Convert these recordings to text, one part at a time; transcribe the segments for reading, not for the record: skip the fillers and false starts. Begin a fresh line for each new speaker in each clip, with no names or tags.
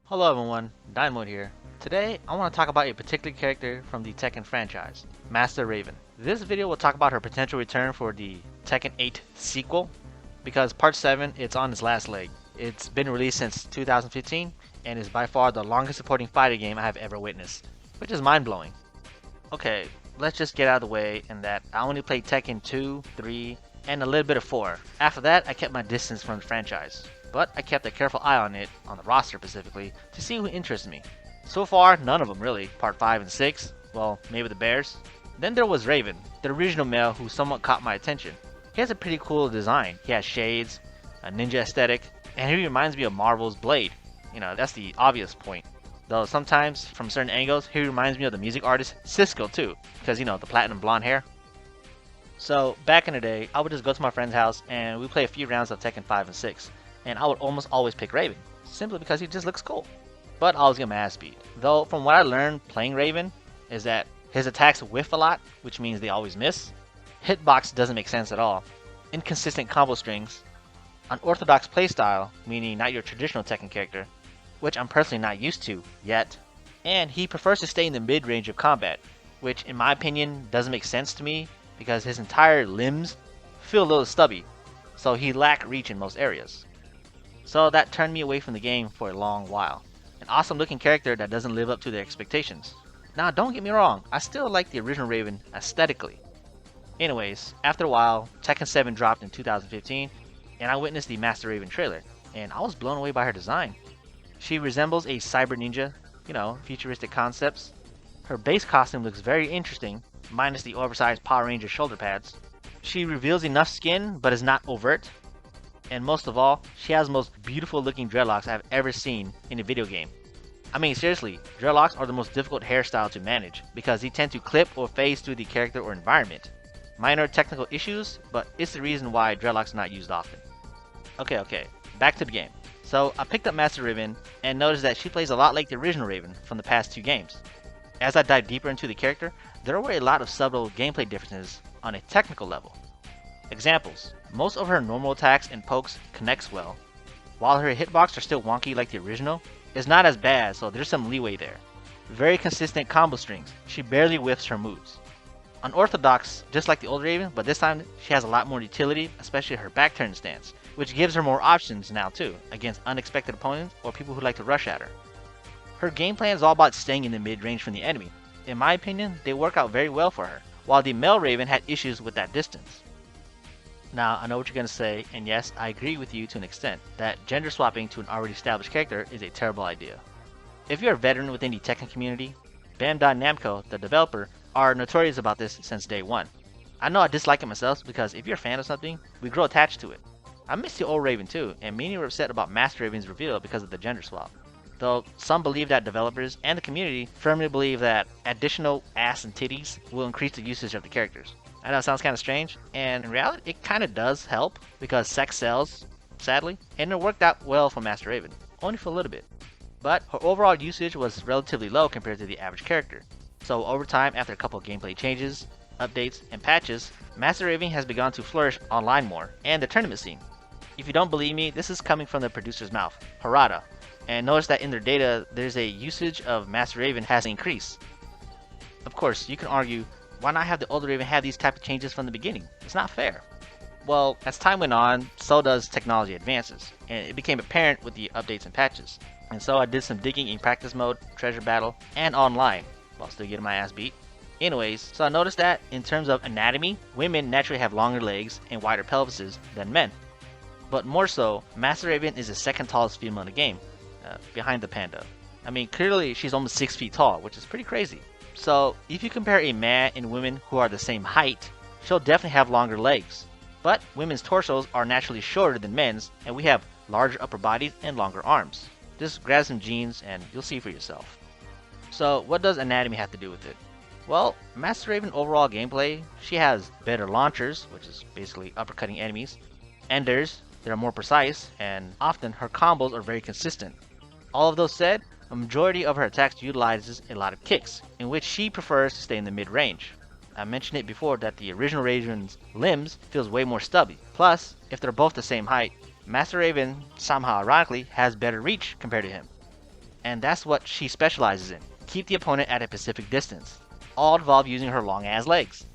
Hello everyone, Dynamo here. Today I want to talk about a particular character from the Tekken franchise, Master Raven. This video will talk about her potential return for the Tekken 8 sequel, because Part 7 it's on its last leg. It's been released since 2015 and is by far the longest supporting fighting game I have ever witnessed, which is mind-blowing. Okay, let's just get out of the way in that I only played Tekken 2, 3, and a little bit of 4. After that I kept my distance from the franchise, but I kept a careful eye on it, on the roster specifically, to see who interests me. So far, none of them really. Part 5 and 6, well, maybe the Bears. Then there was Raven, the original male who somewhat caught my attention. He has a pretty cool design. He has shades, a ninja aesthetic, and he reminds me of Marvel's Blade. That's the obvious point. Though sometimes, from certain angles, he reminds me of the music artist Cisco too, because the platinum blonde hair. So, back in the day, I would just go to my friend's house and we play a few rounds of Tekken 5 and 6. And I would almost always pick Raven, simply because he just looks cool. But I always get my ass beat. Though, from what I learned playing Raven, is that his attacks whiff a lot, which means they always miss. Hitbox doesn't make sense at all. Inconsistent combo strings. Unorthodox playstyle, meaning not your traditional Tekken character, which I'm personally not used to yet. And he prefers to stay in the mid-range of combat, which in my opinion doesn't make sense to me because his entire limbs feel a little stubby, so he lacks reach in most areas. So that turned me away from the game for a long while. An awesome looking character that doesn't live up to their expectations. Now don't get me wrong, I still like the original Raven aesthetically. Anyways, after a while, Tekken 7 dropped in 2015 and I witnessed the Master Raven trailer, and I was blown away by her design. She resembles a cyber ninja, futuristic concepts. Her base costume looks very interesting, minus the oversized Power Ranger shoulder pads. She reveals enough skin but is not overt. And most of all, she has the most beautiful looking dreadlocks I've ever seen in a video game. I mean seriously, dreadlocks are the most difficult hairstyle to manage because they tend to clip or phase through the character or environment. Minor technical issues, but it's the reason why dreadlocks are not used often. Okay, back to the game. So I picked up Master Raven and noticed that she plays a lot like the original Raven from the past two games. As I dived deeper into the character, there were a lot of subtle gameplay differences on a technical level. Examples: most of her normal attacks and pokes connects well, while her hitbox are still wonky like the original. It's not as bad, so there's some leeway there. Very consistent combo strings, she barely whiffs her moves. Unorthodox, just like the old Raven, but this time she has a lot more utility, especially her back turn stance, which gives her more options now too, against unexpected opponents or people who like to rush at her. Her game plan is all about staying in the mid-range from the enemy. In my opinion, they work out very well for her, while the male Raven had issues with that distance. Now, I know what you're going to say, and yes, I agree with you to an extent, that gender swapping to an already established character is a terrible idea. If you're a veteran within the Tekken community, Bandai Namco, the developer, are notorious about this since day one. I know I dislike it myself because if you're a fan of something, we grow attached to it. I miss the old Raven too, and many were upset about Master Raven's reveal because of the gender swap. Though some believe that developers and the community firmly believe that additional ass and titties will increase the usage of the characters. I know it sounds kind of strange, and in reality it kind of does help because sex sells, sadly, and it worked out well for Master Raven, only for a little bit. But her overall usage was relatively low compared to the average character. So over time, after a couple of gameplay changes, updates, and patches, Master Raven has begun to flourish online more, and the tournament scene. If you don't believe me, this is coming from the producer's mouth, Harada, and notice that in their data, there's a usage of Master Raven has increased. Of course, you can argue, why not have the older Raven have these type of changes from the beginning? It's not fair. Well, as time went on, so does technology advances, and it became apparent with the updates and patches. And so I did some digging in practice mode, treasure battle, and online, while still getting my ass beat. Anyways, so I noticed that in terms of anatomy, women naturally have longer legs and wider pelvises than men. But more so, Master Raven is the second tallest female in the game, behind the panda. I mean, clearly she's almost 6 feet tall, which is pretty crazy. So, if you compare a man and women who are the same height, she'll definitely have longer legs. But women's torsos are naturally shorter than men's, and we have larger upper bodies and longer arms. Just grab some genes and you'll see for yourself. So, what does anatomy have to do with it? Well, Master Raven overall gameplay, she has better launchers, which is basically uppercutting enemies, enders, that are more precise, and often her combos are very consistent. All of those said, a majority of her attacks utilizes a lot of kicks, in which she prefers to stay in the mid-range. I mentioned it before that the original Raven's limbs feels way more stubby. Plus, if they're both the same height, Master Raven, somehow ironically, has better reach compared to him. and that's what she specializes in. Keep the opponent at a specific distance, all involved using her long ass legs.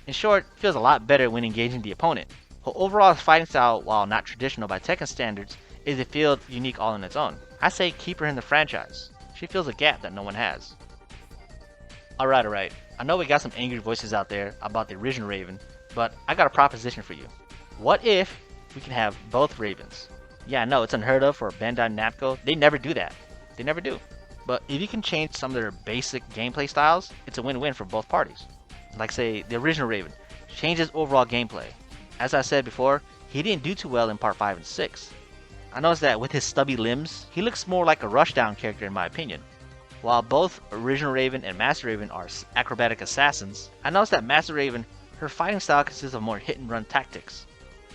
In short, it feels a lot better when engaging the opponent. Her overall fighting style, while not traditional by Tekken standards, is a field unique all on its own. I say keep her in the franchise. She fills a gap that no one has. Alright. I know we got some angry voices out there about the original Raven, but I got a proposition for you. What if we can have both Ravens? Yeah, I know it's unheard of for Bandai Namco. They never do that. They never do. But if you can change some of their basic gameplay styles, it's a win-win for both parties. Like say, the original Raven changes overall gameplay. As I said before, he didn't do too well in part 5 and 6. I noticed that with his stubby limbs, he looks more like a Rushdown character in my opinion. While both original Raven and Master Raven are acrobatic assassins, I noticed that Master Raven, her fighting style consists of more hit and run tactics.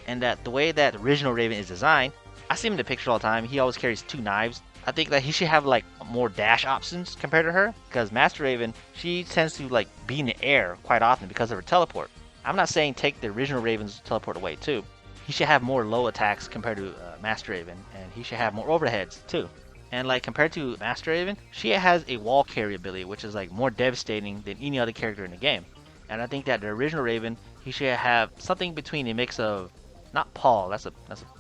And that the way that original Raven is designed, I see him in the picture all the time, he always carries 2 knives. I think that he should have like more dash options compared to her, because Master Raven, she tends to like be in the air quite often because of her teleport. I'm not saying take the original Raven's teleport away too. He should have more low attacks compared to Master Raven, and he should have more overheads too. And like compared to Master Raven, she has a wall carry ability, which is like more devastating than any other character in the game. And I think that the original Raven, he should have something between a mix of, not Paul, that's a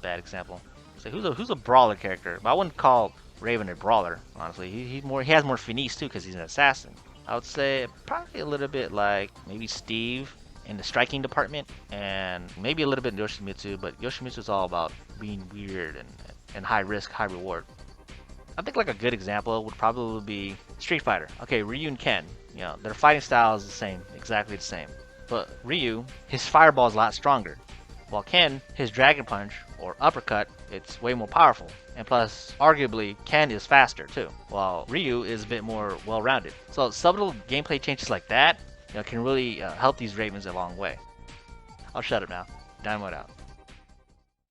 bad example. So who's a brawler character? But I wouldn't call Raven a brawler, honestly. He has more finesse too because he's an assassin. I would say probably a little bit like maybe Steve in the striking department, and maybe a little bit Yoshimitsu, but Yoshimitsu is all about being weird and high risk, high reward. I think like a good example would probably be Street Fighter. Okay, Ryu and Ken, you know, their fighting style is the same, exactly the same. But Ryu, his fireball is a lot stronger, while Ken, his Dragon Punch or uppercut, it's way more powerful. And plus, arguably, Ken is faster too, while Ryu is a bit more well-rounded. So subtle gameplay changes like that, you know, can really help these Ravens a long way. I'll shut up now. Dynamite out.